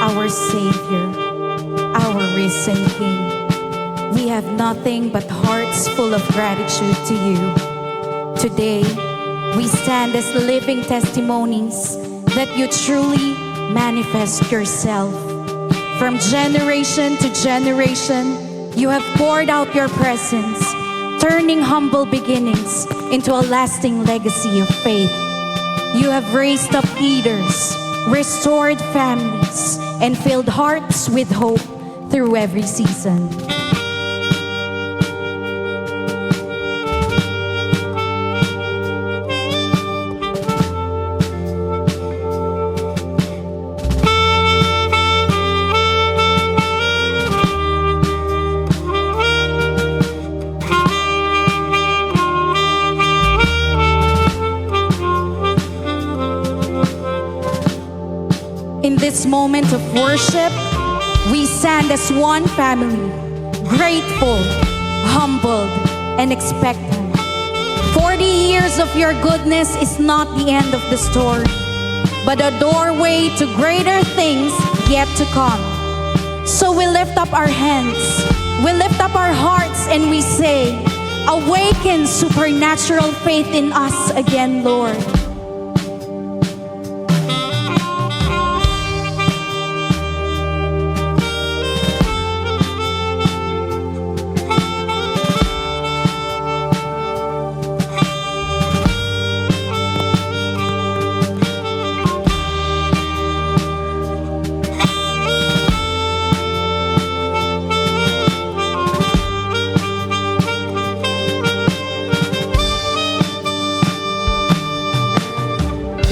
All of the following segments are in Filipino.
our Savior, our risen King. We have nothing but hearts full of gratitude to you. Today, we stand as living testimonies that you truly manifest yourself. From generation to generation, you have poured out your presence, turning humble beginnings into a lasting legacy of faith. You have raised up leaders, restored families, and filled hearts with hope through every season. In this moment of worship, we stand as one family, grateful, humbled, and expectant. 40 years of your goodness is not the end of the story, but a doorway to greater things yet to come. So we lift up our hands, we lift up our hearts, and we say, awaken supernatural faith in us again, Lord.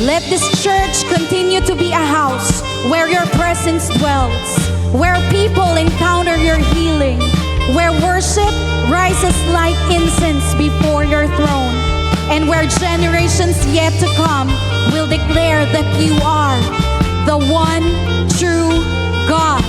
Let this church continue to be a house where your presence dwells, where people encounter your healing, where worship rises like incense before your throne, and where generations yet to come will declare that you are the one true God.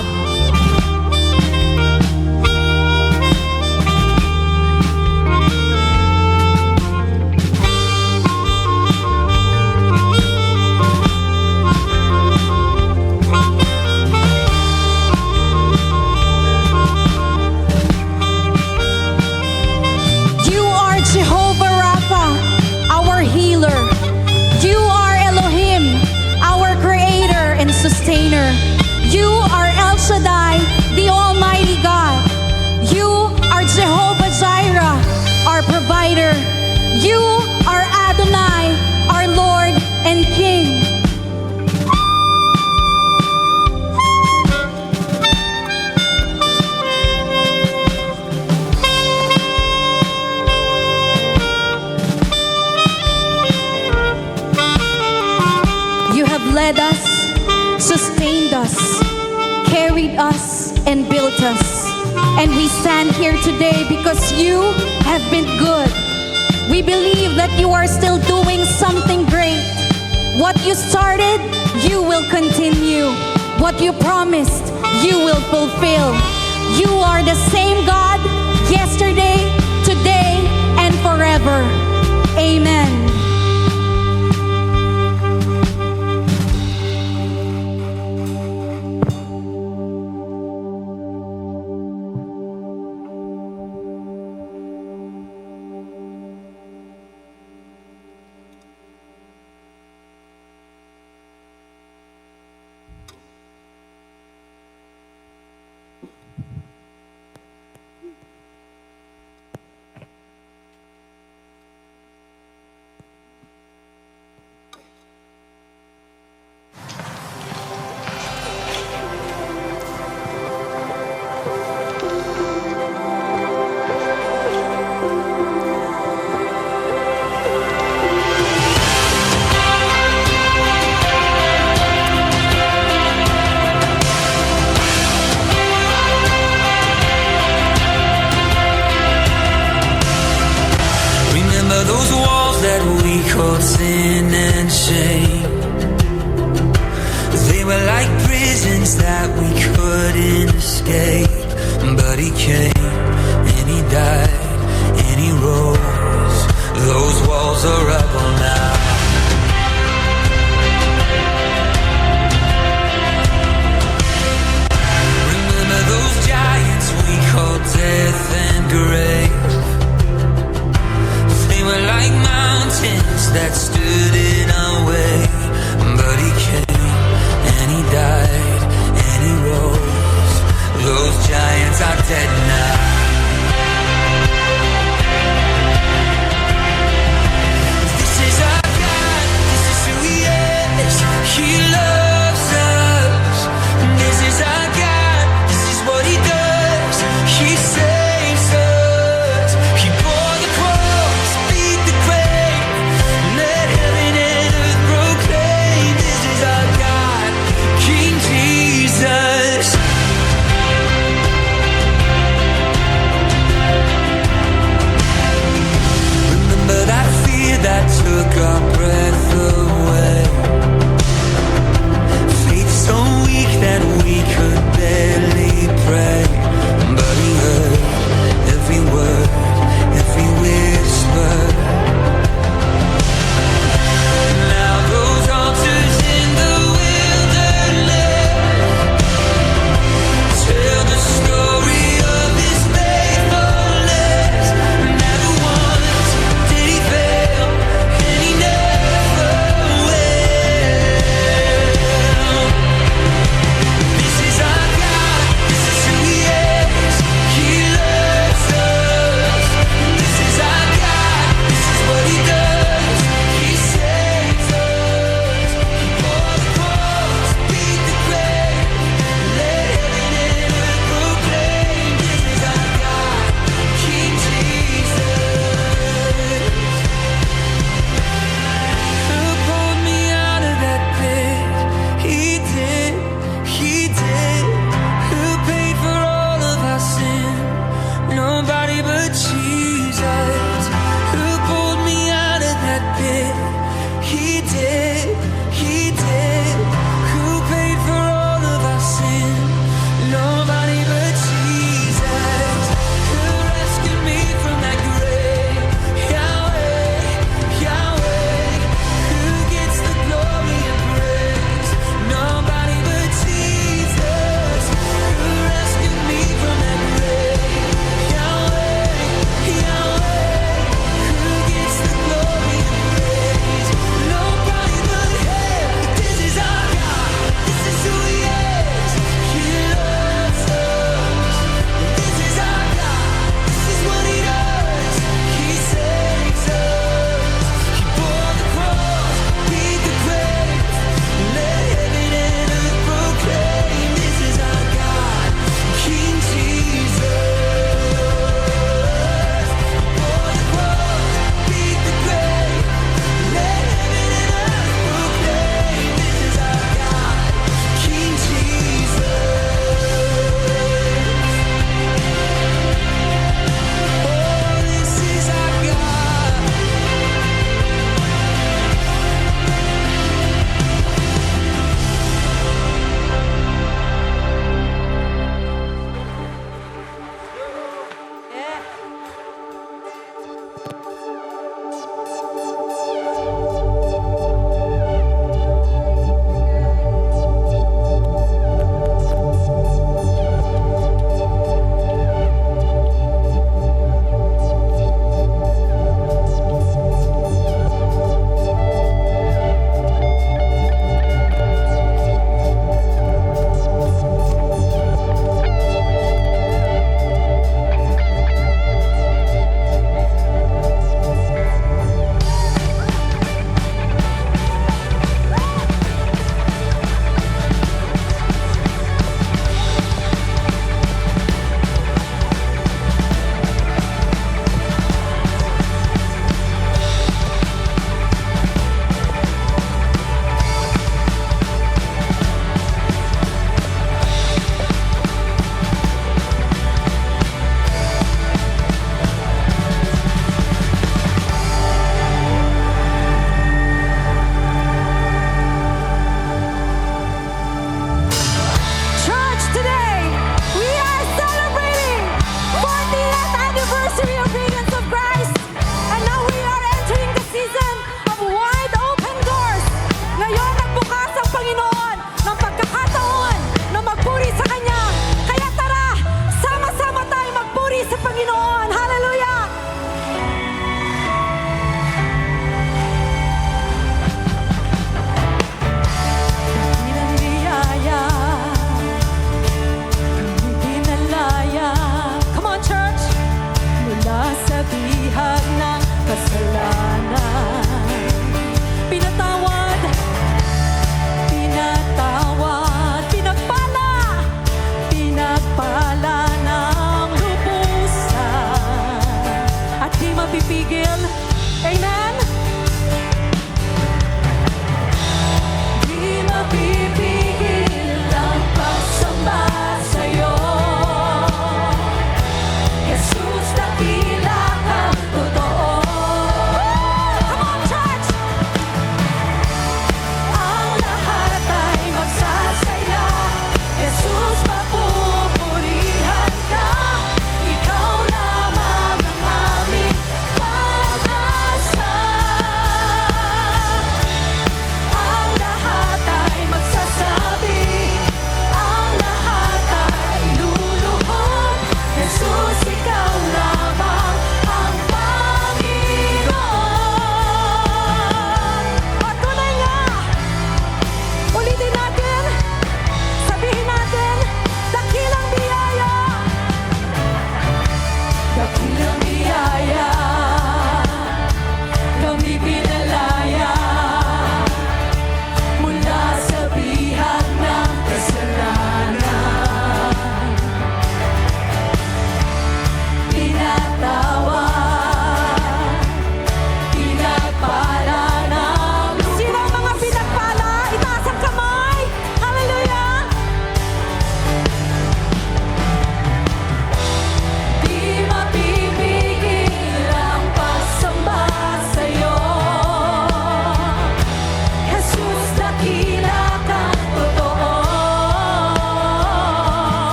Sustainer. You are El Shaddai, the Almighty God. You are Jehovah Jireh, our provider. You are Adonai, our Lord and King. You have led us, sustained us, carried us, and built us. And we stand here today because you have been good. We believe that you are still doing something great. What you started, you will continue. What you promised, you will fulfill. You are the same God yesterday, today, and forever. Amen. dead now. This is our God, this is who He is. He loves us. This is our God, this is what He does. He saves us. He bore the cross, beat the grave, let heaven and earth proclaim. This is our God, King Jesus.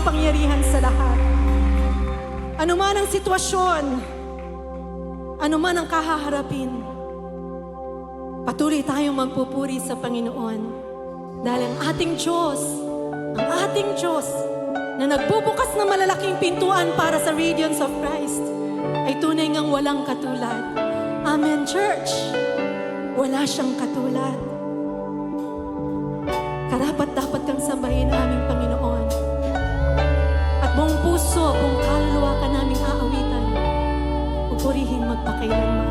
makapangyarihan sa lahat. Ano man ang sitwasyon, ano man ang kahaharapin, patuloy tayong magpupuri sa Panginoon. Dahil ang ating Diyos na nagbubukas ng malalaking pintuan para sa Radiance of Christ ay tunay ngang walang katulad. Amen, church. Wala siyang katulad. Karapat-dapat kang sambahin aming Panginoon. At buong puso, buong kaluluwa ka naming aawitan. Pupurihin magpakailanman.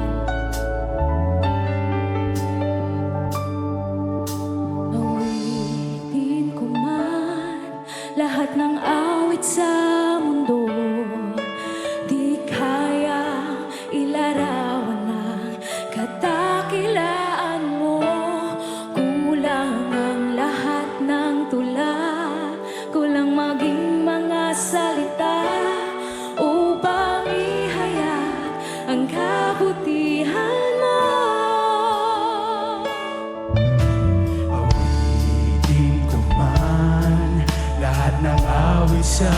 Awitin ko man lahat ng awit sa mundo, di kaya ilarawan ng kadakilaan mo. Kulang ang lahat ng tula, kulang maging mga salita upang ihayag ang kabutihan mo. Awitin ko man lahat ng awit sa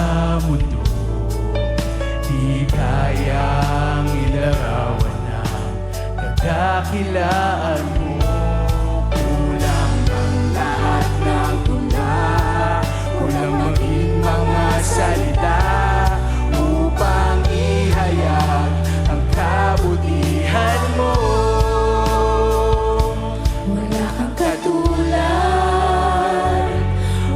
mundo, di kayang ilarawan ng kadakilaan mo. Kulang ang lahat ng tula, kulang maging mga salita upang ihayag ang kabutihan mo. Wala kang katulad,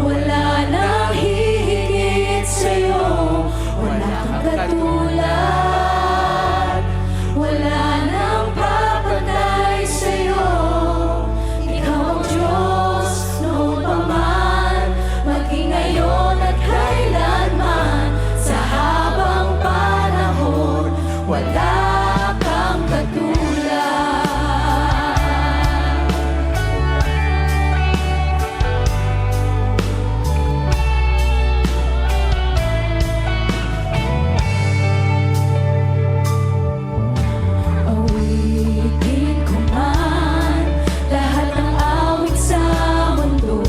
wala nang hihigit sa'yo. Wala kang katulad, wala nang papatay sa'yo. Ikaw ang Diyos noon pa man, maging ngayon at kailanman. Sa habang panahon, wala kang katulad. Awitin ko man lahat ng awit sa mundo,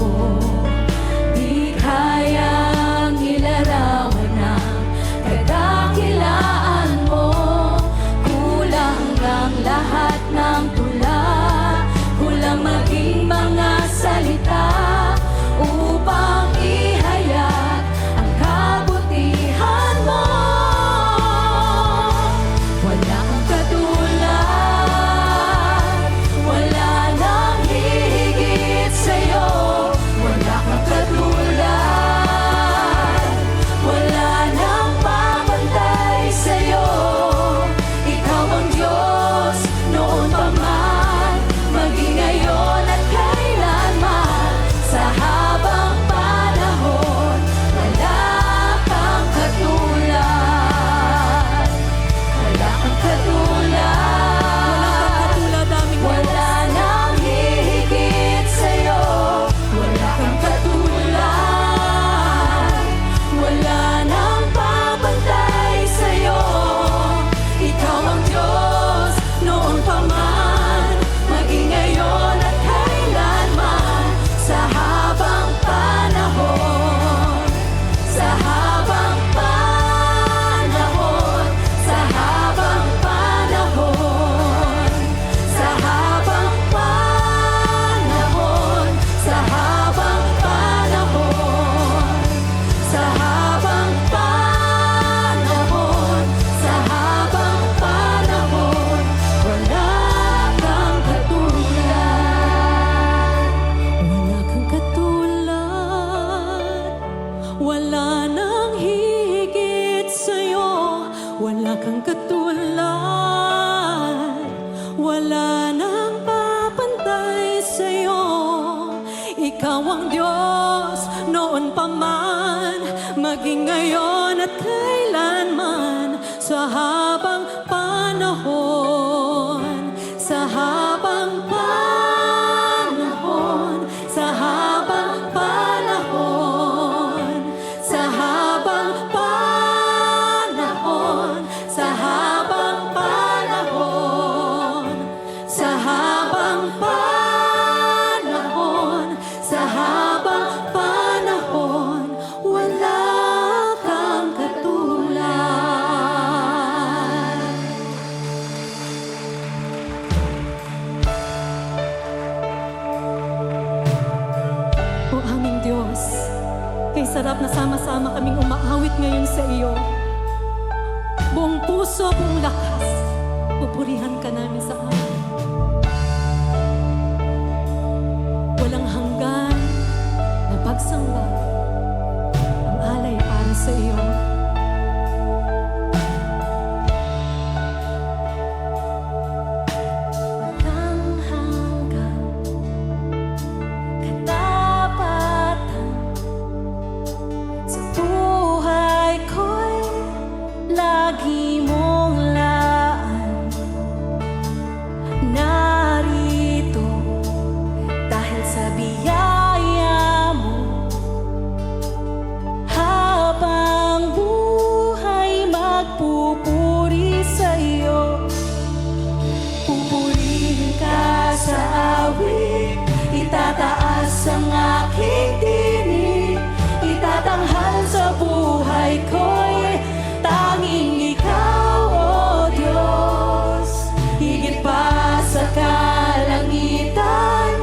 di kayang ilarawan ng kadakilaan mo. Kulang ang lahat ng tula, kulang maging mga salita upang ihayag ang kabutihan mo. Wala kang katulad, wala nang hihigit sa'yo. Wala kang katulad, wala nang pamantay sa'yo. Ikaw ang Diyos noon pa man, maging ngayon at kailanman. Sa habang panahon, wala kang katulad. Wala kang katulad, Katulad aming wala nang hihigit sa'yo. Wala kang katulad, wala nang papantay sa'yo. Ikaw ang Diyos noon pa man, maging ngayon at kailanman. Sa habang panahon, sa habang panahon, sa habang panahon, sa habang panahon, sa habang panahon, sa habang panahon, sa habang panahon, wala kang katulad. Wala kang katulad, wala nang hihigit sa'yo. Wala kang katulad, wala nang papantay sa'yo. Ikaw ang Diyos noon pa man, maging ngayon at kailanman. Sa habang panahon, sa habang panahon, sa habang panahon, sa habang panahon, sa habang panahon, sa habang panahon, sa habang panahon. sarap na sama-sama kaming umaawit ngayon sa iyo. Buong puso, buong lakas, pupurihan ka namin sa amin. Walang hanggan na pagsamba, ang alay para sa iyo. Walang hanggan, katapatan, sa buhay ko'y lagi mong laan. Narito dahil sa biyaya mo, habang buhay magpupuri sa iyo. Pupurihin ka sa awit, itataas ang aking tinig, itatanghal sa buhay ko'y tanging ikaw, O Diyos. Higit pa sa kalangitan,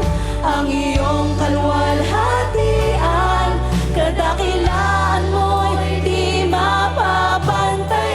ang iyong kaluwalhatian, kadakilaan mo'y di mapapantayan.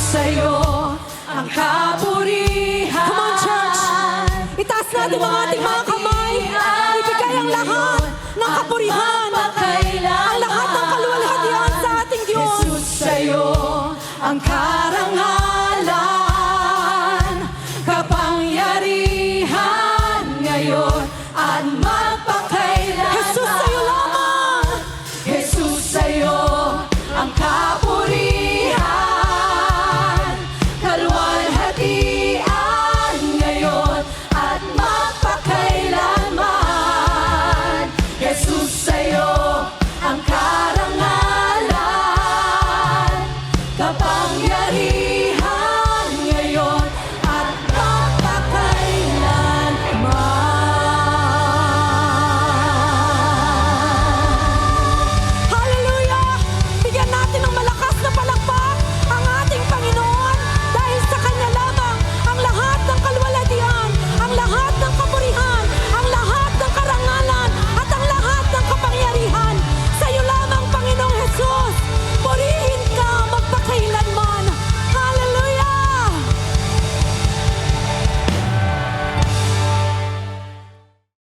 sa'yo ang kapurihan. Come on, church! Itaas natin mga ating mga kamay. Ibigay ang lahat ng kapurihan. Ang lahat ng kaluwalhatian sa ating Diyos. Jesus, sa'yo ang kapurihan.